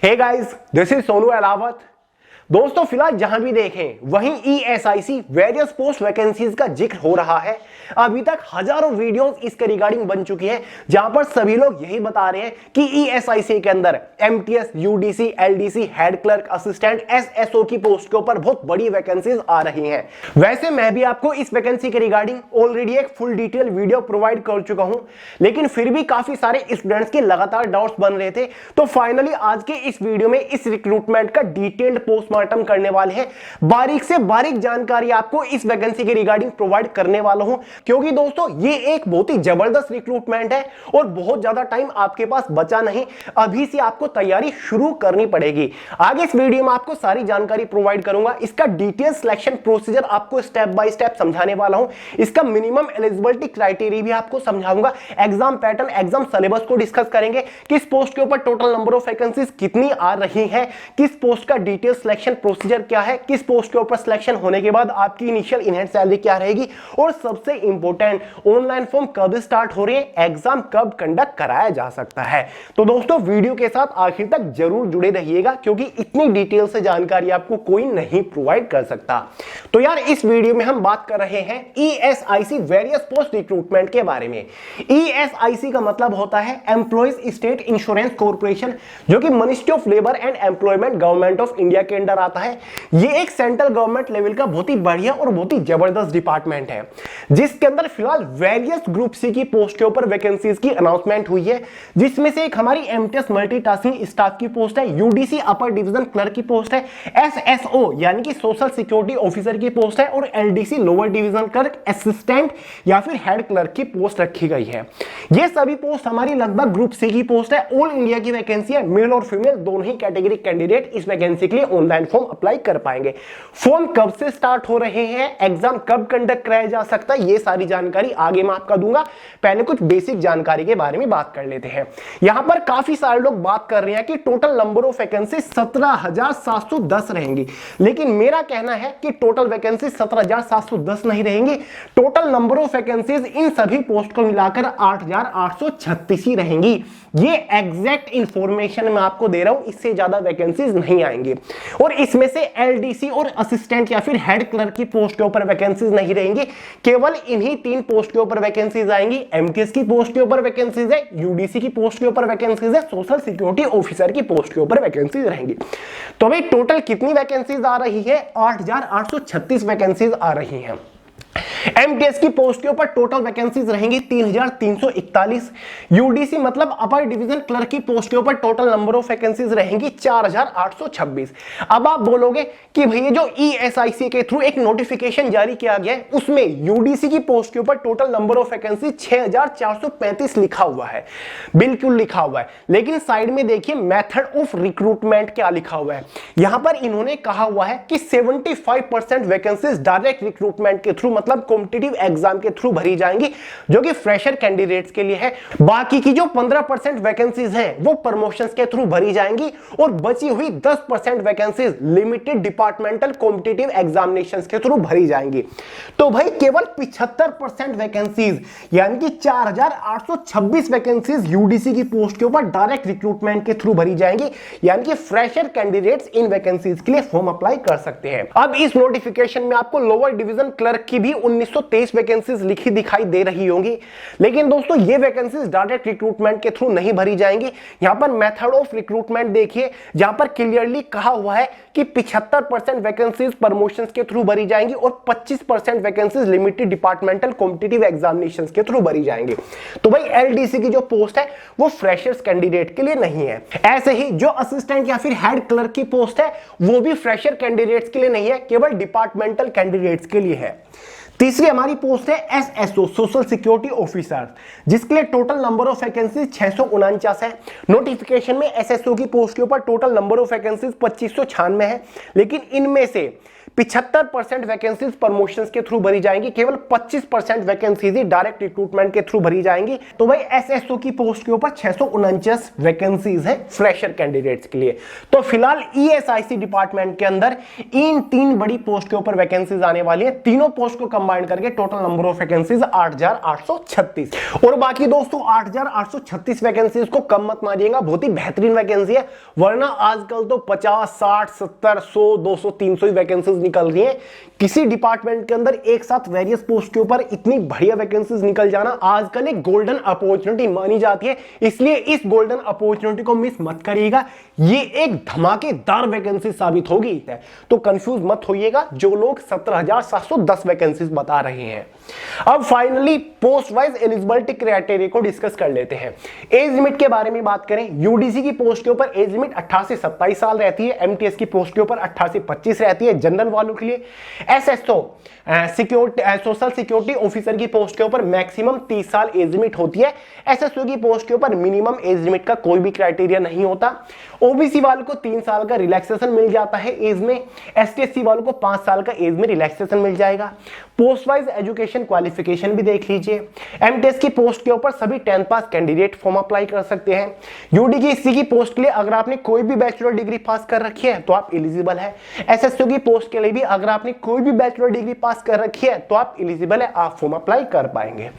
Hey guys, this is Sonu Alawat. दोस्तों, फिलहाल जहां भी देखें वहीं ईएसआईसी वेरियस पोस्ट वैकेंसीज का जिक्र हो रहा है। अभी तक हजारों वीडियोस इसके रिगार्डिंग बन चुकी हैं, जहां पर सभी लोग यही बता रहे हैं कि ईएसआईसी के अंदर MTS, UDC, LDC, head clerk, assistant, SSO की पोस्ट के ऊपर बहुत बड़ी वैकेंसीज आ रही हैं। वैसे मैं भी आपको इस वैकेंसी के रिगार्डिंग ऑलरेडी एक फुल डिटेल वीडियो प्रोवाइड कर चुका हूं, लेकिन फिर भी काफी सारे स्टूडेंट्स के लगातार डाउट्स बन रहे थे। तो फाइनली आज के इस वीडियो में इस रिक्रूटमेंट का डिटेल्ड पोस्टमार्टम करने वाले हैं। बारीक से बारीक जानकारी आपको इस वैकेंसी के रिगार्डिंग प्रोवाइड करने वाला हूं, क्योंकि दोस्तों ये एक बहुत ही जबरदस्त रिक्रूटमेंट है और बहुत ज्यादा टाइम आपके पास बचा नहीं। अभी से आपको तैयारी शुरू करनी पड़ेगी। आगे इस वीडियो में आपको सारी जानकारी प्रोवाइड करूंगा। इसका डिटेल सिलेक्शन प्रोसीजर आपको स्टेप बाय स्टेप समझाने वाला हूं। इसका मिनिमम एलिजिबिलिटी क्राइटेरिया भी आपको समझाऊंगा। एग्जाम पैटर्न, एग्जाम सिलेबस को डिस्कस करेंगे। किस पोस्ट के ऊपर टोटल नंबर ऑफ वैकेंसीज कितनी आ रही है, किस पोस्ट का डिटेल सिलेक्शन प्रोसीजर क्या है, किस पोस्ट के ऊपर सिलेक्शन होने के बाद आपकी इनिशियल इन हैंड सैलरी क्या रहेगी, और सबसे इंपॉर्टेंट ऑनलाइन फॉर्म कब स्टार्ट हो रही है, एग्जाम कब कंडक्ट कराया जा सकता है। तो दोस्तों, वीडियो के साथ आखिर तक जरूर जुड़े रहिएगा, क्योंकि इतनी डिटेल से जानकारी आपको कोई नहीं प्रोवाइड कर सकता। तो यार, इस वीडियो में हम बात कर रहे हैं ईएसआईसी वेरियस पोस्ट रिक्रूटमेंट के बारे में। ईएसआईसी का मतलब होता है एम्प्लॉइज स्टेट इंश्योरेंस कॉर्पोरेशन, जो कि ministry of labour and employment government of India के अंडर आता है। ये एक सेंट्रल गवर्नमेंट लेवल का बहुत ही बढ़िया और बहुत ही जबरदस्त डिपार्टमेंट है, जिसके अंदर फिलहाल वेरियस ग्रुप सी की पोस्ट के ऊपर वैकेंसीज की अनाउंसमेंट हुई है, जिसमें से एक हमारी एमटीएस मल्टीटास्किंग स्टाफ की पोस्ट है, यूडीसी अपर डिवीजन क्लर्क की पोस्ट है, एसएसओ यानी कि सोशल सिक्योरिटी ऑफिसर की पोस्ट है, और LDC lower division clerk, assistant या फिर हेड क्लर्क की पोस्ट रखी गई है। ये सभी पोस्ट हमारी लगभग ग्रुप सी की पोस्ट है। ऑल इंडिया की वैकेंसी है। मेल और फीमेल दोनों ही कैटेगरी कैंडिडेट इस वैकेंसी के लिए ऑनलाइन फॉर्म अप्लाई कर पाएंगे। फॉर्म कब से स्टार्ट हो रहे हैं, एग्जाम कब कंडक्ट कराया जा सकता है, ये सारी जानकारी आगे मैं आपका दूंगा। पहले कुछ बेसिक जानकारी के बारे में बात कर लेते हैं। यहां पर काफी सारे लोग बात कर रहे हैं कि टोटल नंबर ऑफ वैकेंसी 17,710 रहेंगी, लेकिन मेरा कहना है कि टोटल वैकेंसी 17,710 नहीं रहेंगी। Total number of vacancies in सभी पोस्ट को मिलाकर 8,836 ही रहेंगी। ये एग्जैक्ट इंफॉर्मेशन मैं आपको दे रहा हूं, इससे ज्यादा वैकेंसीज नहीं आएंगी। और इसमें से एलडीसी और असिस्टेंट या फिर हेड क्लर्क की पोस्ट के ऊपर वैकेंसीज नहीं रहेंगी। केवल इन्हीं 3 पोस्ट के ऊपर वैकेंसीज आएंगी। एमटीएस की पोस्ट के ऊपर वैकेंसीज है, यूडीसी की पोस्ट के ऊपर वैकेंसीज है, सोशल सिक्योरिटी ऑफिसर की पोस्ट के ऊपर वैकेंसीज रहेंगी। तो भाई टोटल कितनी वैकेंसीज आ रही है? 8,836 वैकेंसीज आ रही हैं। एमटीएस की पोस्ट के ऊपर टोटल वैकेंसीज रहेंगी 3,341। यूडीसी मतलब अपर डिवीजन क्लर्क की पोस्ट के ऊपर टोटल नंबर ऑफ वैकेंसीज रहेंगी 4,826। अब आप बोलोगे कि भैया जो ईएसआईसी के थ्रू एक नोटिफिकेशन जारी किया गया है, उसमें यूडीसी की पोस्ट के ऊपर टोटल नंबर ऑफ वैकेंसी 6,435 लिखा हुआ है। बिल्कुल लिखा हुआ है, लेकिन साइड में देखिए मेथड ऑफ रिक्रूटमेंट क्या लिखा हुआ है। यहां पर इन्होंने कहा हुआ है कि 75% वैकेंसीज डायरेक्ट रिक्रूटमेंट के थ्रू मतलब कॉम्पिटिटिव एग्जाम के थ्रू भरी जाएंगी, जो कि फ्रेशर कैंडिडेट्स के लिए है। बाकी की जो 15% वैकेंसीज हैं वो प्रमोशंस के थ्रू भरी जाएंगी, और बची हुई 10% vacancies limited departmental competitive examinations के थ्रू भरी जाएंगी। तो भाई केवल 75% वैकेंसीज यानी कि 4,826 वैकेंसीज यूडीसी की पोस्ट के ऊपर डायरेक्ट रिक्रूटमेंट के थ्रू भरी जाएंगी, यानी कि फ्रेशर कैंडिडेट्स इन वैकेंसीज के लिए फॉर्म अप्लाई कर सकते हैं। अब इस नोटिफिकेशन में आपको लोअर डिवीजन क्लर्क की भी 1923 वैकेंसीज लिखी दिखाई दे रही होंगी, लेकिन दोस्तों ये वैकेंसीज डायरेक्ट रिक्रूटमेंट के थ्रू नहीं भरी जाएंगी। यहां पर मेथड ऑफ रिक्रूटमेंट देखिए, जहां पर क्लियरली कहा हुआ है कि 75% वैकेंसीज प्रमोशंस के थ्रू भरी जाएंगी और 25% vacancies limited departmental competitive examinations के थ्रू भरी जाएंगी। तो भाई एलडीसी की जो पोस्ट है वो फ्रेशर्स कैंडिडेट के लिए नहीं है। ऐसे ही जो असिस्टेंट या फिर हेड क्लर्क की पोस्ट है वो भी फ्रेशर कैंडिडेट्स के लिए नहीं है, केवल डिपार्टमेंटल कैंडिडेट्स के लिए है। तीसरी हमारी पोस्ट है एसएसओ सोशल सिक्योरिटी ऑफिसर, जिसके लिए टोटल नंबर ऑफ वैकेंसीज 649 है। नोटिफिकेशन में एसएसओ की पोस्ट के ऊपर टोटल नंबर ऑफ वैकेंसीज 2596 है, लेकिन इनमें से 75% वैकेंसीज प्रमोशंस के थ्रू भरी जाएंगी, केवल 25% वैकेंसीज ही डायरेक्ट रिक्रूटमेंट के थ्रू भरी जाएंगी। तो भाई एसएसओ की पोस्ट के ऊपर 649 वैकेंसीज है फ्रेशर कैंडिडेट्स के लिए। तो फिलहाल ईएसआईसी डिपार्टमेंट के अंदर इन 3 बड़ी पोस्ट के ऊपर वैकेंसीज आने वाली है। तीनों पोस्ट को कंबाइन करके टोटल नंबर ऑफ वैकेंसीज 8836। और बाकी दोस्तों 8836 वैकेंसीज को कम मत मानिएगा, बहुत ही बेहतरीन वैकेंसी है, वरना आजकल तो 50, 60, 70, 100, 200, 300 ही वैकेंसीज निकल रही हैं। किसी डिपार्टमेंट के अंदर एक साथ वेरियस पोस्ट के ऊपर इतनी बढ़िया वैकेंसीज निकल जाना आजकल एक गोल्डन अपॉर्चुनिटी मानी जाती है, इसलिए इस गोल्डन अपॉर्चुनिटी को मिस मत करिएगा। ये एक धमाकेदार वैकेंसी साबित होगी, तो कंफ्यूज मत होइएगा जो लोग 17,710 वैकेंसीज बता रहे हैं। अब finally post wise eligibility criteria को डिस्कस कर लेते हैं। एज लिमिट के बारे में बात करें, यूडीसी की पोस्ट के ऊपर एज लिमिट 18 से 27 साल रहती है, एमटीएस की पोस्ट के ऊपर 18 से 25 रहती है जनरल वालों के लिए। एसएसओ सोशल सिक्योरिटी ऑफिसर की पोस्ट के ऊपर मैक्सिमम 30 साल एज लिमिट होती है। एसएसओ की पोस्ट के ऊपर मिनिमम एज लिमिट का कोई भी क्राइटेरिया नहीं होता। ओबीसी वालों को 3 साल का रिलैक्सेशन मिल जाता है एज में, एसटीएससी वालों को 5 साल का एज में रिलैक्सेशन मिल जाएगा। पोस्ट वाइज एजुकेशन क्वालिफिकेशन भी देख लीजिए। एमटीएस की पोस्ट के ऊपर सभी 10th पास कैंडिडेट फॉर्म अप्लाई कर सकते हैं। यूडीसी की पोस्ट के लिए अगर आपने कोई भी बैचलर डिग्री पास कर रखी है तो आप एलिजिबल है। एसएसओ की पोस्ट के लिए भी अगर आपने कोई भी बैचलर डिग्री पास कर रखी है तो आप एलिजिबल है, आप फॉर्म अप्लाई कर पाएंगे।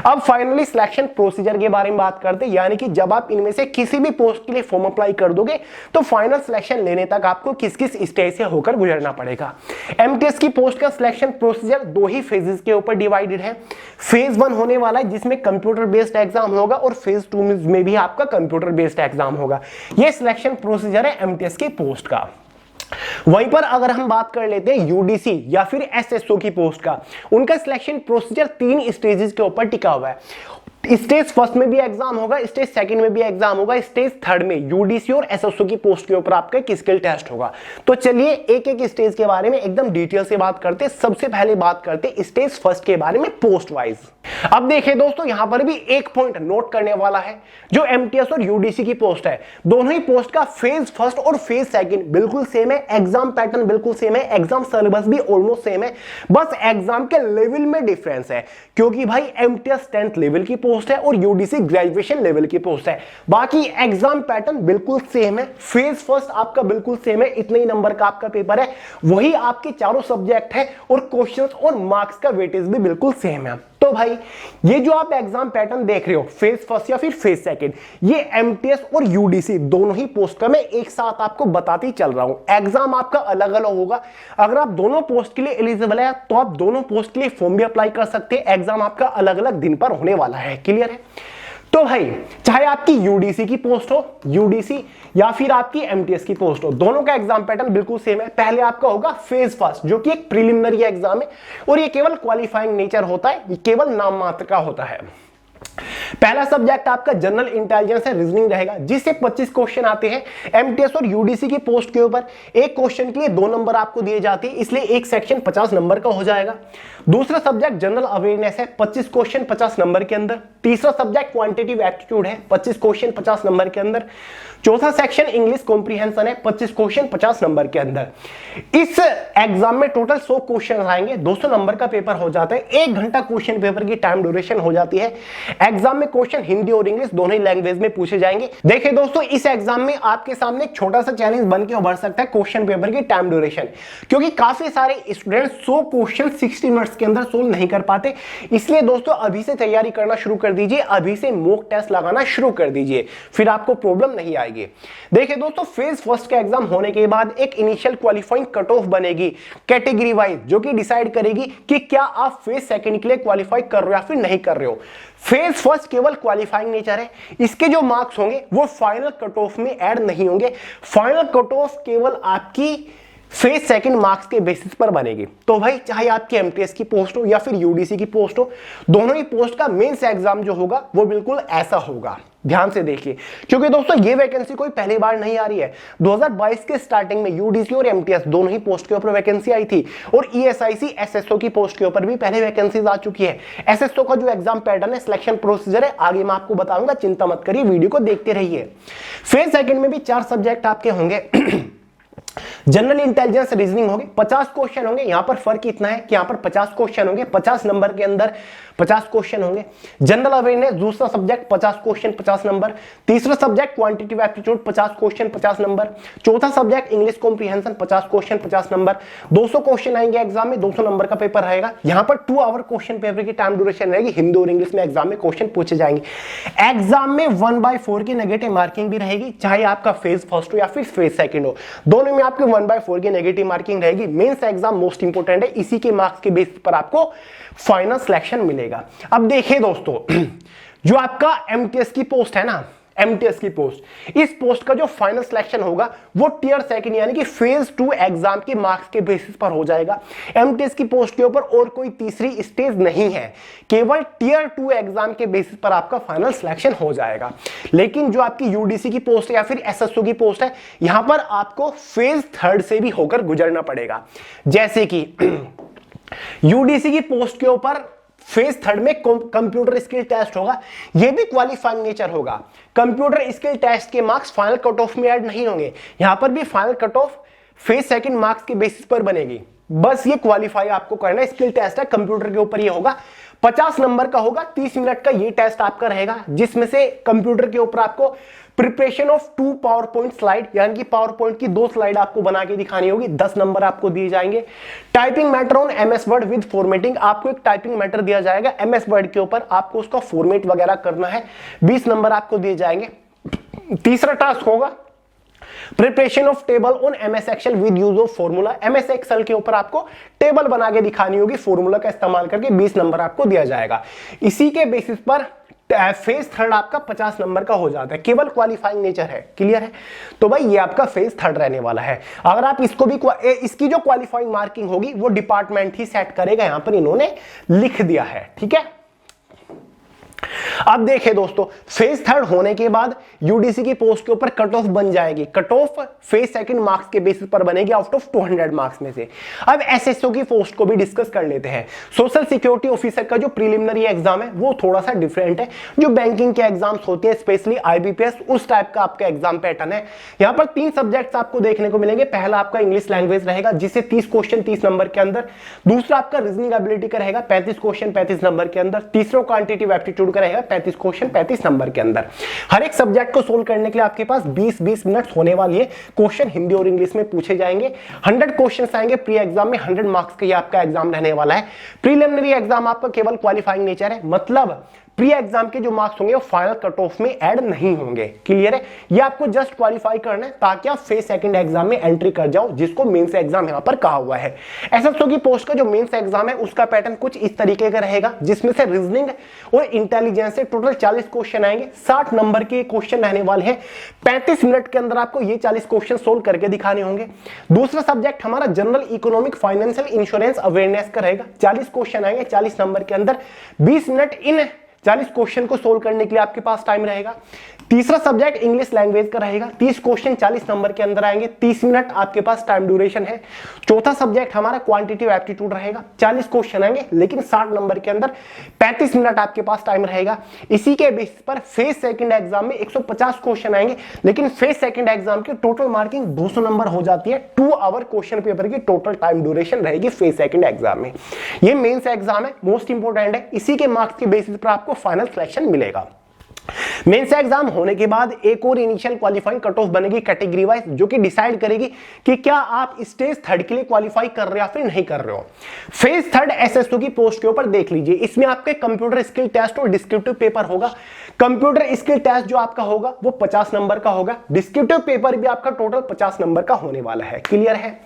अब फाइनली सिलेक्शन प्रोसीजर के बारे में बात करते हैं, यानी कि जब आप इनमें से किसी भी पोस्ट के लिए फॉर्म अप्लाई कर दोगे तो फाइनल सिलेक्शन लेने तक आपको किस किस स्टेज से होकर गुजरना पड़ेगा। एमटीएस की पोस्ट का सिलेक्शन प्रोसीजर 2 ही फेजेस के ऊपर डिवाइडेड है। फेज 1 होने वाला है जिसमें कंप्यूटर बेस्ड एग्जाम होगा और फेज 2 में भी आपका कंप्यूटर बेस्ड एग्जाम होगा। यह सिलेक्शन प्रोसीजर है एमटीएस की पोस्ट का। वहीं पर अगर हम बात कर लेते हैं यूडीसी या फिर एसएसओ की पोस्ट का, उनका सिलेक्शन प्रोसीजर 3 स्टेजेस के ऊपर टिका हुआ है। स्टेज फर्स्ट में भी एग्जाम होगा, स्टेज सेकंड में भी एग्जाम होगा, स्टेज थर्ड में यूडीसी और एसएसओ की पोस्ट के ऊपर आपका एक स्किल टेस्ट होगा। तो चलिए एक एक स्टेज के बारे में एकदम डिटेल से बात करते हैं। सबसे पहले बात करते हैं स्टेज फर्स्ट के बारे में पोस्ट वाइज। अब देखिए दोस्तों, यहां पर भी एक पॉइंट नोट करने वाला है, जो एमटीएस और यूडीसी की पोस्ट है, दोनों ही पोस्ट का फेज फर्स्ट और फेज सेकंड बिल्कुल सेम है, एग्जाम पैटर्न बिल्कुल सेम है, एग्जाम सिलेबस भी ऑलमोस्ट सेम है, बस एग्जाम के लेवल में डिफरेंस है। क्योंकि भाई एमटीएस 10th लेवल की पोस्ट है और यूडीसी ग्रेजुएशन लेवल की पोस्ट है। बाकी एग्जाम पैटर्न बिल्कुल सेम है, फेज फर्स्ट आपका बिल्कुल सेम है, इतने ही नंबर का आपका पेपर है, वही आपके चारों सब्जेक्ट है और क्वेश्चंस और मार्क्स का वेटेज भी बिल्कुल सेम है। तो भाई ये जो आप एग्जाम पैटर्न देख रहे हो, फेज फर्स्ट या फिर फेज सेकंड, ये एमटीएस और यूडीसी दोनों ही पोस्ट का मैं एक साथ आपको बताते ही चल रहा हूं। एग्जाम आपका अलग अलग होगा। अगर आप दोनों पोस्ट के लिए एलिजिबल है तो आप दोनों पोस्ट के लिए फॉर्म भी अप्लाई कर सकते हैं। एग्जाम आपका अलग अलग दिन पर होने वाला है, क्लियर है। तो भाई चाहे आपकी यूडीसी की पोस्ट हो, यूडीसी या फिर आपकी एमटीएस की पोस्ट हो, दोनों का एग्जाम पैटर्न बिल्कुल सेम है। पहले आपका होगा फेज फर्स्ट, जो कि एक प्रीलिमिनरी एग्जाम है और ये केवल क्वालिफाइंग नेचर होता है, ये केवल नाम मात्र का होता है। पहला सब्जेक्ट आपका जनरल इंटेलिजेंस है, रीजनिंग रहेगा, जिससे 25 क्वेश्चन आते हैं। एमटीएस और यूडीसी की पोस्ट के ऊपर एक क्वेश्चन के लिए 2 नंबर आपको दिए जाते हैं, इसलिए एक सेक्शन 50 नंबर का हो जाएगा। दूसरा सब्जेक्ट जनरल अवेयरनेस है, 25 क्वेश्चन 50 नंबर के अंदर। तीसरा सब्जेक्ट क्वांटिटेटिव एप्टीट्यूड है, 25 क्वेश्चन 50 नंबर के अंदर। चौथा सेक्शन इंग्लिश कॉम्प्रिहेंशन है, 25 क्वेश्चन 50 नंबर के अंदर। इस एग्जाम में टोटल 100 क्वेश्चन आएंगे, 200 नंबर का पेपर हो जाता है। 1 घंटा क्वेश्चन पेपर की टाइम ड्यूरेशन हो जाती है। एग्जाम में क्वेश्चन हिंदी और इंग्लिश दोनों ही लैंग्वेज में पूछे जाएंगे। देखिए दोस्तों, इस एग्जाम में आपके सामने एक छोटा सा चैलेंज बन के उभर सकता है क्वेश्चन पेपर की टाइम ड्यूरेशन, क्योंकि काफी सारे स्टूडेंट 100 क्वेश्चन 60 मिनट्स के अंदर सोल्व नहीं कर पाते। इसलिए दोस्तों अभी से तैयारी करना शुरू कर दीजिए, अभी से मॉक टेस्ट लगाना शुरू कर दीजिए, फिर आपको प्रॉब्लम नहीं आएगी। देखिए दोस्तों, फेज फर्स्ट का एग्जाम होने के बाद एक इनिशियल क्वालिफाइंग कट ऑफ बनेगी कैटेगरी वाइज, जो कि डिसाइड करेगी कि क्या आप फेज सेकंड के लिए क्वालिफाई कर रहे हो या फिर नहीं कर रहे हो। फेज फर्स्ट केवल क्वालिफाइंग नेचर है, इसके जो मार्क्स होंगे वो फाइनल कट ऑफ में ऐड नहीं होंगे। फाइनल कट ऑफ केवल आपकी फेज सेकंड मार्क्स के बेसिस पर बनेगी। तो भाई चाहे आपकी एमटीएस की पोस्ट हो या फिर यूडीसी की पोस्ट हो, दोनों ही पोस्ट का मेंस एग्जाम जो होगा वो बिल्कुल ऐसा होगा। ध्यान से देखिए, क्योंकि दोस्तों ये वैकेंसी कोई पहली बार नहीं आ रही है। 2022 के स्टार्टिंग में यूडीसी और एमटीएस दोनों ही पोस्ट के ऊपर वैकेंसी आई थी और ईएसआईसी एसएसओ की पोस्ट के ऊपर भी पहले वैकेंसीज आ चुकी है। एसएसओ का जो एग्जाम पैटर्न है, सिलेक्शन प्रोसीजर है, आगे मैं आपको बताऊंगा, चिंता मत करिए, वीडियो को देखते रहिए। फेज सेकंड में भी 4 सब्जेक्ट आपके होंगे। जनरल इंटेलिजेंस रीजनिंग होगी, 50 क्वेश्चन होंगे। यहां पर फर्क इतना है कि यहां पर 50 क्वेश्चन होंगे, 50 नंबर के अंदर 50 क्वेश्चन होंगे। जनरल अवेयरनेस दूसरा सब्जेक्ट 50 क्वेश्चन 50 नंबर। तीसरा subject quantitative aptitude 50 question 50 number. चौथा सब्जेक्ट English comprehension 50 question 50 number. 200 question आएंगे एग्जाम में, 200 नंबर का पेपर रहेगा। यहां पर 2 आवर क्वेश्चन पेपर की टाइम ड्यूरेशन रहेगी। हिंदी और इंग्लिश में एग्जाम में क्वेश्चन पूछे जाएंगे। एग्जाम में 1/4 की नेगेटिव मार्किंग भी रहेगी, चाहे आपका फेज फर्स्ट हो या फिर फेज सेकंड हो, दोनों में आपकी 1/4 की नेगेटिव मार्किंग रहेगी। मेंस एग्जाम मोस्ट इंपोर्टेंट है, इसी के मार्क्स के बेसिस पर आपको फाइनल सिलेक्शन मिलेगा। अब देखिए दोस्तों, जो आपका एमटीएस की पोस्ट है ना, एमटीएस की पोस्ट, इस पोस्ट का जो फाइनल सिलेक्शन होगा वो टियर सेकंड यानी कि फेज 2 एग्जाम के मार्क्स के बेसिस पर हो जाएगा। एमटीएस की पोस्ट के ऊपर और कोई तीसरी स्टेज नहीं है, केवल टियर 2 एग्जाम के बेसिस पर आपका फाइनल सिलेक्शन हो जाएगा। लेकिन जो आपकी यूडीसी की पोस्ट है या फिर एसएसओ की पोस्ट है, यहां पर आपको फेज 3 से भी होकर गुजरना पड़ेगा। जैसे कि यूडीसी की पोस्ट के ऊपर फेज 3 में कंप्यूटर स्किल टेस्ट होगा, यह भी क्वालिफाइंग नेचर होगा। कंप्यूटर स्किल टेस्ट के मार्क्स फाइनल कट ऑफ में ऐड नहीं होंगे, यहां पर भी final cut off phase second marks के बेसिस पर बनेगी। बस ये क्वालिफाई आपको करना है। स्किल टेस्ट है, कंप्यूटर के ऊपर ये होगा, 50 नंबर का होगा, 30 मिनट का ये टेस्ट आपका रहेगा, जिसमें से कंप्यूटर के ऊपर आपको preparation of 2 power point slide यानी कि पावर पॉइंट की 2 स्लाइड आपको बना के दिखानी होगी, 10 नंबर आपको दिए जाएंगे। Typing matter on MS word with formatting, आपको एक टाइपिंग मैटर दिया जाएगा एमएस वर्ड के ऊपर, आपको उसका फॉर्मेट वगैरह करना है, 20 नंबर आपको दिए जाएंगे। तीसरा टास्क होगा preparation of table on MS Excel with use of formula, MS Excel के ऊपर आपको टेबल बना के दिखानी होगी, फॉर्मूला का इस्तेमाल करके 20 नंबर आपको दिया जाएगा। इसी के बेसिस पर फेज 3 आपका 50 नंबर का हो जाता है, केवल क्वालिफाइंग नेचर है। क्लियर है? तो भाई ये आपका फेज 3 रहने वाला है। अगर आप इसको भी इसकी जो क्वालिफाइंग मार्किंग होगी वो डिपार्टमेंट ही सेट करेगा, यहां पर इन्होंने लिख दिया है। ठीक है, अब देखिए दोस्तों, फेज 3 होने के बाद यूडीसी की पोस्ट के ऊपर कट ऑफ बन जाएगी। Cut off phase second marks के बेसिस पर बनेगी आउट ऑफ 200 मार्क्स में से। अब एसएसओ की पोस्ट को भी डिस्कस कर लेते हैं। सोशल सिक्योरिटी ऑफिसर का जो प्रीलिमिनरी एग्जाम है वो थोड़ा सा डिफरेंट है। जो बैंकिंग के एग्जाम्स होते हैं, स्पेशली आईबीपीएस, उस टाइप का आपका एग्जाम पैटर्न है। यहां पर 3 सब्जेक्ट्स आपको देखने को मिलेंगे। पहला आपका इंग्लिश लैंग्वेज रहेगा, जिससे 30 क्वेश्चन 30 नंबर के अंदर। दूसरा आपका रीजनिंग एबिलिटी का रहेगा, 35 क्वेश्चन 35 नंबर के अंदर। तीसरा क्वांटिटेटिव एप्टीट्यूड का रहेगा, 35 क्वेश्चन 35 नंबर के अंदर। हर एक सब्जेक्ट को सोल्व करने के लिए आपके पास 20-20 मिनट होने वाली है। क्वेश्चन हिंदी और इंग्लिश में पूछे जाएंगे। 100 क्वेश्चंस आएंगे प्री एग्जाम में, 100 मार्क्स का ये आपका एग्जाम रहने वाला है। प्रीलिमिनरी एग्जाम आपका केवल क्वालिफाइंग नेचर है, मतलब प्री एग्जाम के जो मार्क्स होंगे वो फाइनल कट ऑफ में ऐड नहीं होंगे। क्लियर है? ये आपको जस्ट क्वालिफाई करना है ताकि आप फेज सेकंड एग्जाम में एंट्री कर जाओ, जिसको मेंस एग्जाम यहां पर कहा हुआ है। एसएसओ की पोस्ट का जो मेंस एग्जाम है उसका पैटर्न कुछ इस तरीके का रहेगा, जिसमें से रीजनिंग और इंटेलिजेंस से टोटल 40 क्वेश्चन आएंगे। 60 नंबर के क्वेश्चन रहने वाले हैं। 35 मिनट के अंदर आपको ये 40 क्वेश्चन सोल्व करके दिखाने होंगे। दूसरा सब्जेक्ट हमारा general economic financial insurance awareness का रहेगा। 40 क्वेश्चन आएंगे 40 नंबर के अंदर। 20 मिनट इन 40 क्वेश्चन को सोल्व करने के लिए आपके पास टाइम रहेगा। तीसरा सब्जेक्ट इंग्लिश लैंग्वेज का रहेगा। 30 क्वेश्चन 40 नंबर के अंदर आएंगे, 30 मिनट आपके पास टाइम ड्यूरेशन है। चौथा सब्जेक्ट हमारा क्वांटिटेटिव एप्टीट्यूड रहेगा। 40 क्वेश्चन आएंगे लेकिन 60 नंबर के अंदर, 35 मिनट आपके पास टाइम रहेगा। इसी के बेसिस पर फेज सेकंड एग्जाम में 150 क्वेश्चन आएंगे, लेकिन फेज सेकंड एग्जाम की टोटल मार्किंग 200 नंबर हो जाती है। 2 आवर क्वेश्चन पेपर की टोटल टाइम ड्यूरेशन रहेगी फेज सेकंड एग्जाम में। ये मेंस एग्जाम है, मोस्ट इंपोर्टेंट है। इसी के मार्क्स के बेसिस पर आपको फाइनल सिलेक्शन मिलेगा। मेंस एग्जाम होने के बाद एक और इनिशियल क्वालिफाइंग कट ऑफ बनेगी कैटेगरी वाइज, जो कि डिसाइड करेगी कि क्या आप स्टेज 3 के लिए क्वालिफाई कर रहे हो या फिर नहीं कर रहे हो। फेज 3 एसएसओ की पोस्ट के ऊपर देख लीजिए, इसमें आपके कंप्यूटर स्किल टेस्ट और डिस्क्रिप्टिव पेपर होगा। कंप्यूटर स्किल टेस्ट जो आपका होगा वो 50 नंबर का होगा। डिस्क्रिप्टिव पेपर भी आपका टोटल 50 नंबर का होने वाला है। क्लियर है?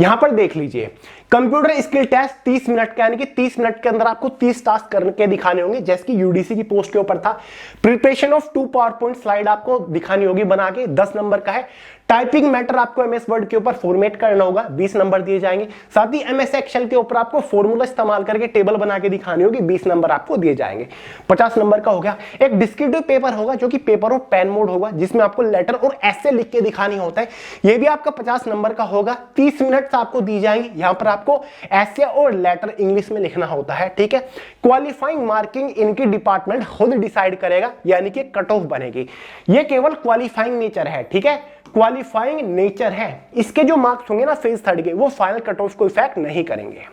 यहां पर देख लीजिए, कंप्यूटर स्किल टेस्ट 30 मिनट का, यानी कि 30 मिनट के अंदर आपको 30 टास्क करके दिखाने होंगे, जैसे कि यूडीसी की पोस्ट के ऊपर था। Preparation of 2 power point slide आपको दिखानी होगी बना के, 10 नंबर का है। टाइपिंग मैटर आपको एमएस वर्ड के ऊपर फॉर्मेट करना होगा, 20 नंबर दिए जाएंगे। साथ ही एमएस एक्सेल के ऊपर आपको फॉर्मूला इस्तेमाल करके टेबल बना के दिखानी होगी, 20 नंबर आपको दिए जाएंगे। 50 नंबर का हो गया। एक डिस्क्रिप्टिव पेपर होगा जो कि पेपर ऑफ पेन मोड होगा, जिसमें आपको लेटर और ऐसे लिख के दिखानी होता है। यह भी आपका 50 नंबर का होगा। 30 मिनट आपको दी जाएंगे। यहां पर आपको ऐसे और लेटर इंग्लिश में लिखना होता है। ठीक है? क्वालिफाइंग मार्किंग इनकी डिपार्टमेंट खुद डिसाइड करेगा, यानी कि कट ऑफ बनेगी। यह केवल क्वालिफाइंग नेचर है। ठीक है? क्वालिफाइंग नेचर है, इसके जो मार्क्स होंगे ना फेज थर्ड के, वो फाइनल कट ऑफ को इफेक्ट नहीं करेंगे।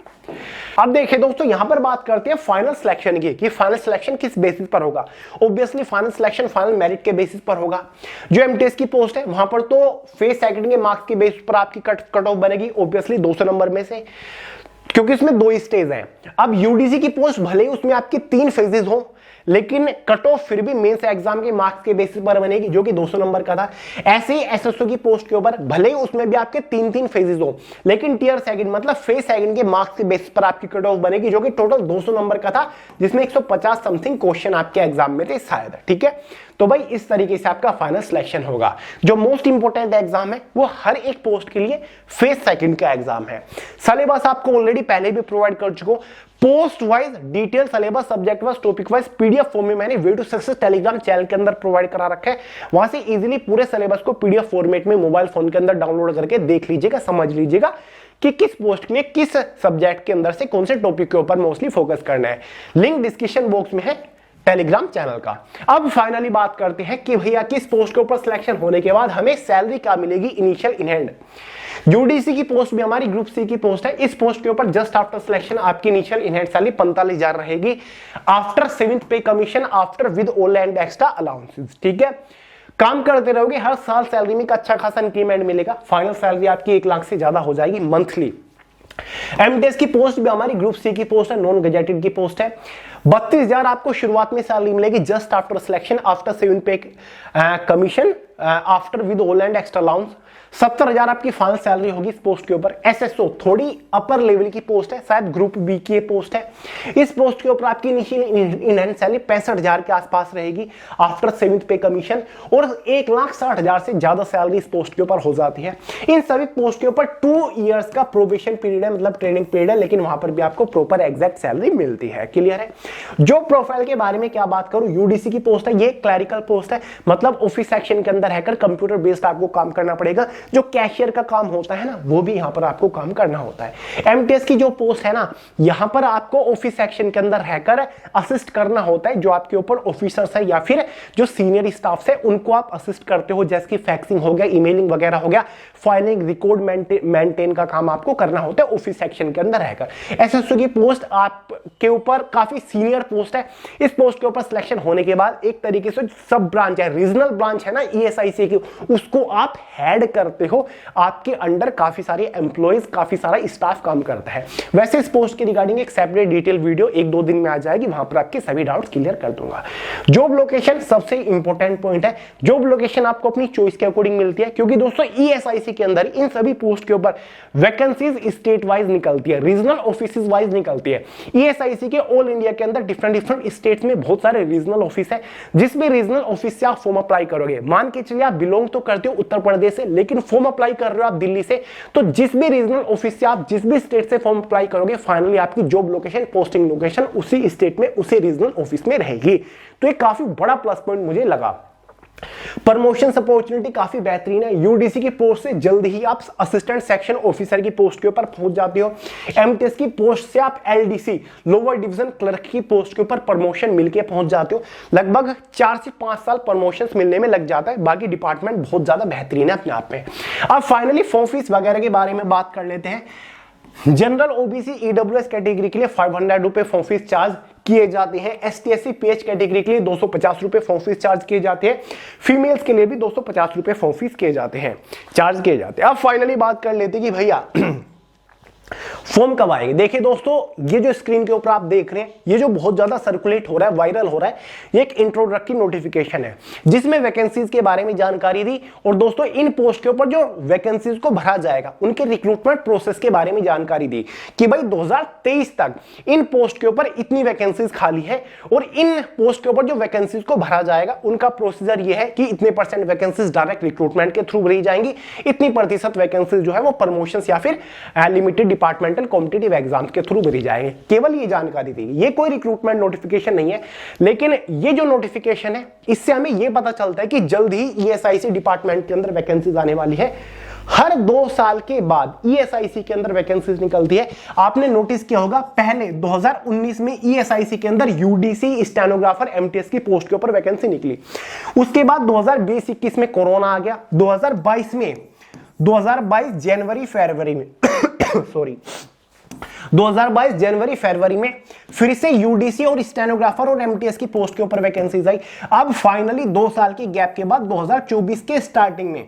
अब देखिए दोस्तों, यहां पर बात करते हैं फाइनल सिलेक्शन की कि फाइनल सिलेक्शन किस बेसिस पर होगा। Obviously final selection final merit के बेसिस पर होगा। जो एमटीएस की पोस्ट है वहां पर तो फेज सेकंड के मार्क्स के बेसिस पर आपकी कट ऑफ बनेगी ऑब्वियसली 200 नंबर में से, क्योंकि इसमें 2 स्टेज हैं। अब यूडीसी की पोस्ट भले ही उसमें आपकी 3 फेजेस हो, लेकिन कट ऑफ फिर भी मेंस एग्जाम के मार्क्स के बेसिस पर बनेगी, जो कि 200 नंबर का था। ऐसे ही एसएसओ की पोस्ट के ऊपर भले ही उसमें भी आपके 3 फेजेस हो, लेकिन टियर सेकंड मतलब फेज सेकंड के मार्क्स के बेसिस पर आपकी कट ऑफ बनेगी, जो कि टोटल 200 नंबर का था, जिसमें 150 समथिंग क्वेश्चन आपके एग्जाम में थे शायद। ठीक है, तो भाई इस तरीके से आपका फाइनल सिलेक्शन होगा। जो मोस्ट इंपोर्टेंट एग्जाम है वो हर एक पोस्ट के लिए फेज सेकंड का एग्जाम है। सिलेबस आपको ऑलरेडी पहले भी प्रोवाइड कर चुका हूं, post wise detail syllabus, subject wise, topic wise PDF form में मैंने Way to Success Telegram channel के अंदर प्रोवाइड करा रखा है। वहां से इजीली पूरे सिलेबस को पीडीएफ फॉर्मेट में मोबाइल फोन के अंदर डाउनलोड करके देख लीजिएगा, समझ लीजिएगा कि किस पोस्ट के लिए किस सब्जेक्ट के अंदर से कौन से टॉपिक के ऊपर मोस्टली फोकस करना है। लिंक डिस्क्रिप्शन बॉक्स में है टेलीग्राम चैनल का। अब फाइनली बात करते हैं कि भैया किस पोस्ट के ऊपर सिलेक्शन होने के बाद हमें सैलरी क्या मिलेगी इनिशियल इन हैंड। यूडीसी की पोस्ट भी हमारी ग्रुप सी की पोस्ट है, इस पोस्ट के ऊपर जस्ट आफ्टर सिलेक्शन आपकी इनिशियल इन हैंड सैलरी 45,000 रहेगी आफ्टर 7th पे commission, after with all and extra allowances. ठीक है, काम करते रहोगे हर साल सैलरी में एक अच्छा खासा इंक्रीमेंट मिलेगा। फाइनल सैलरी आपकी 1 लाख से ज्यादा हो जाएगी मंथली। एमटीएस की पोस्ट भी हमारी ग्रुप सी की पोस्ट है, नॉन गजेटेड की पोस्ट है। 32,000 आपको शुरुआत में सैलरी मिलेगी just after selection, after 7th पे commission, after with all and extra allowance. 70,000 आपकी फाइनल सैलरी होगी इस पोस्ट के ऊपर। एसएसओ थोड़ी अपर लेवल की पोस्ट है, शायद ग्रुप बी की पोस्ट है। इस पोस्ट के ऊपर आपकी इनिशियल इन हैंड सैलरी 65,000 के आसपास रहेगी आफ्टर 7th पे कमीशन, और 1,60,000 से ज्यादा सैलरी इस पोस्ट के ऊपर हो जाती है। इन सभी पोस्ट के ऊपर 2 इयर्स का प्रोबेशन पीरियड है, मतलब ट्रेनिंग पीरियड है, लेकिन वहां पर भी आपको प्रॉपर एग्जैक्ट सैलरी मिलती है। क्लियर है। जो प्रोफाइल के बारे में क्या बात करूं, यूडीसी की पोस्ट है, ये क्लरिकल पोस्ट है, मतलब ऑफिस सेक्शन के अंदर रहकर कंप्यूटर बेस्ड आपको काम करना पड़ेगा। जो कैशियर का काम होता है ना, वो भी यहां पर आपको काम करना होता है। एमटीएस की जो पोस्ट है ना, यहां पर आपको ऑफिस सेक्शन के अंदर रहकर असिस्ट करना होता है। जो आपके ऊपर ऑफिसर्स है या फिर जो सीनियर स्टाफ है, उनको आप असिस्ट करते हो, जैसे कि फैक्सिंग हो गया, ईमेलिंग वगैरह हो गया, फाइलिंग, रिकॉर्ड मेंटेन का काम आपको करना होता है ऑफिस सेक्शन के अंदर रहकर। एसएसओ की पोस्ट आपके ऊपर काफी सीनियर पोस्ट है। इस पोस्ट के ऊपर सिलेक्शन होने के बाद एक तरीके से सब ब्रांच है, रीजनल ब्रांच है ना ईएसआईसी की, उसको आप हेड करते हो। आपके अंडर काफी सारे एम्प्लॉइज, काफी सारा स्टाफ काम करता है। वैसे इस पोस्ट के रिगार्डिंग एक सेपरेट डिटेल वीडियो 1-2 दिन में आ जाएगी, वहां पर आपके सभी डाउट्स क्लियर कर दूंगा। जॉब लोकेशन सबसे इंपॉर्टेंट पॉइंट है। जॉब लोकेशन आपको अपनी चॉइस के अकॉर्डिंग मिलती है, क्योंकि दोस्तों ईएसआईसी के अंदर इन सभी पोस्ट के ऊपर वैकेंसीज स्टेट वाइज निकलती है, रीजनल ऑफिस वाइज निकलती है। ईएसआईसी के ऑल इंडिया के अंदर डिफरेंट स्टेट्स में बहुत सारे रीजनल ऑफिस है। जिस भी रीजनल ऑफिस से आप फॉर्म अप्लाई करोगे, मान के चलिए आप बिलोंग तो करते हो उत्तर प्रदेश से, लेकिन फॉर्म अप्लाई कर रहे हो आप दिल्ली से, तो जिस भी रीजनल ऑफिस से आप जिस भी स्टेट से फॉर्म अप्लाई करोगे, फाइनली आपकी जॉब लोकेशन, पोस्टिंग लोकेशन उसी स्टेट में, उसी रीजनल ऑफिस में रहेगी। तो ये काफी बड़ा प्लस पॉइंट मुझे लगा। प्रमोशन अपॉर्चुनिटी काफी बेहतरीन है। यूडीसी की पोस्ट से जल्द ही आप असिस्टेंट सेक्शन ऑफिसर की पोस्ट के ऊपर पहुंच जाते हो। एमटीएस की पोस्ट से आप एलडीसी, लोअर डिवीजन क्लर्क की पोस्ट के ऊपर प्रमोशन मिलके पहुंच जाते हो। लगभग 4 से 5 साल प्रमोशन मिलने में लग जाता है। बाकी डिपार्टमेंट बहुत ज्यादा बेहतरीन है अपने आप में। अब फाइनली फॉर्म फीस वगैरह के बारे में बात कर लेते हैं। जनरल ओबीसी ईडब्ल्यूएस कैटेगरी के लिए 500 रुपए फॉर्म फीस चार्ज किए जाते हैं। एसटी एससी पीएच कैटेगरी के लिए 250 रुपए फॉर्म फीस चार्ज किए जाते हैं। फीमेल्स के लिए भी 250 रुपए फॉर्म फीस किए जाते हैं, चार्ज किए जाते हैं। अब फाइनली बात कर लेते हैं कि भैया फॉर्म कब आएंगे। देखिए दोस्तों, ये जो स्क्रीन के ऊपर आप देख रहे हैं, ये जो बहुत ज्यादा सर्कुलेट हो रहा है, वायरल हो रहा है, ये एक इंट्रोडक्टरी नोटिफिकेशन है जिसमें वैकेंसीज के बारे में जानकारी दी। और दोस्तों इन पोस्ट के ऊपर जो वैकेंसीज को भरा जाएगा, उनके रिक्रूटमेंट प्रोसेस के बारे में जानकारी दी कि भाई 2023 तक इन पोस्ट के ऊपर इतनी वैकेंसीज खाली है, और इन पोस्ट के ऊपर जो वैकेंसीज को भरा जाएगा उनका प्रोसीजर ये है कि इतने % वैकेंसीज डायरेक्ट रिक्रूटमेंट के थ्रू भरी जाएंगी, इतनी % वैकेंसीज जो है वो प्रमोशन या फिर लिमिटेड डिपार्टमेंटल कॉम्पिटिटिव एग्जाम्स के थ्रू भरी जाएंगे। केवल ये जानकारी दी, ये कोई रिक्रूटमेंट नोटिफिकेशन नहीं है। लेकिन ये जो नोटिफिकेशन है, इससे हमें ये पता चलता है कि जल्द ही ईएसआईसी डिपार्टमेंट के अंदर वैकेंसीज आने वाली है। हर 2 साल के बाद ईएसआईसी के अंदर वैकेंसीज निकलती है। आपने नोटिस किया होगा पहले 2019 में ईएसआईसी के अंदर यूडीसी स्टेनोग्राफर एमटीएस की पोस्ट के ऊपर वैकेंसी निकली। उसके बाद 2020-21 में कोरोना आ गया। 2022 जनवरी फरवरी में सॉरी 2022 जनवरी फरवरी में फिर से यूडीसी और स्टेनोग्राफर और एमटीएस की पोस्ट के ऊपर वैकेंसीज आई। अब फाइनली 2 साल के गैप के बाद 2024 के स्टार्टिंग में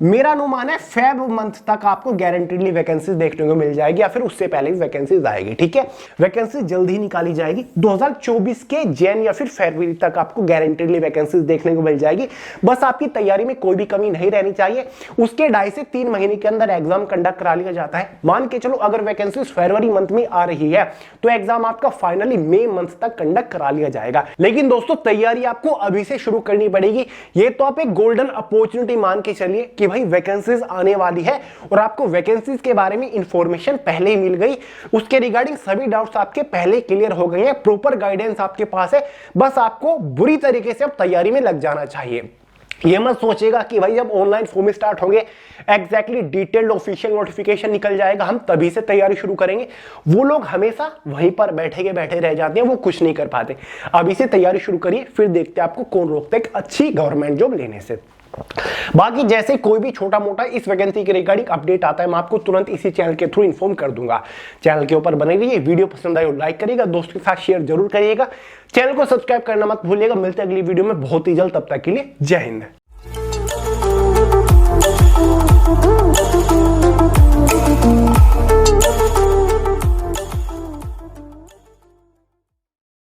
मेरा अनुमान है फेब मंथ तक आपको गारंटीडली वैकेंसीज देखने को मिल जाएगी, या फिर उससे पहले भी वैकेंसीज आएगी। ठीक है, वैकेंसी जल्द ही निकाली जाएगी। 2024 के जैन या फिर फरवरी तक आपको गारंटीडली वैकेंसीज देखने को मिल जाएगी। बस आपकी तैयारी में कोई भी कमी नहीं रहनी चाहिए। उसके 2.5 से 3 महीने के अंदर एग्जाम कंडक्ट करा लिया जाता है। मान के चलो अगर वैकेंसीज फरवरी मंथ में आ रही है तो एग्जाम आपका फाइनली मई मंथ तक कंडक्ट करा लिया जाएगा। लेकिन दोस्तों तैयारी आपको अभी से शुरू करनी पड़ेगी। ये तो आप एक गोल्डन अपॉर्चुनिटी मान के चलिए कि भाई वैकेंसीज आने वाली है और आपको वैकेंसीज के बारे में इंफॉर्मेशन पहले ही मिल गई। उसके रिगार्डिंग सभी डाउट्स आपके पहले क्लियर हो गए हैं, प्रॉपर गाइडेंस आपके पास है। बस आपको बुरी तरीके से अब तैयारी में लग जाना चाहिए। ये मत सोचेगा कि भाई जब ऑनलाइन फॉर्म स्टार्ट होंगे एग्जैक्टली डिटेल्ड ऑफिशियल नोटिफिकेशन निकल जाएगा, हम तभी से तैयारी शुरू करेंगे। वो लोग हमेशा वहीं पर बैठे रह जाते हैं, वो कुछ नहीं कर पाते। अभी से तैयारी शुरू करिए, फिर देखते हैं आपको कौन रोकता है एक अच्छी गवर्नमेंट जॉब लेने से। बाकी जैसे कोई भी छोटा मोटा इस वैकेंसी के रिगार्डिंग अपडेट आता है मैं आपको तुरंत इसी चैनल के थ्रू इन्फॉर्म कर दूंगा। चैनल के ऊपर बने रहिए, वीडियो पसंद आए लाइक करिएगा, दोस्तों के साथ शेयर जरूर करिएगा, चैनल को सब्सक्राइब करना मत भूलिएगा। मिलते हैं अगली वीडियो में बहुत ही जल्द, तब तक के लिए जय हिंद।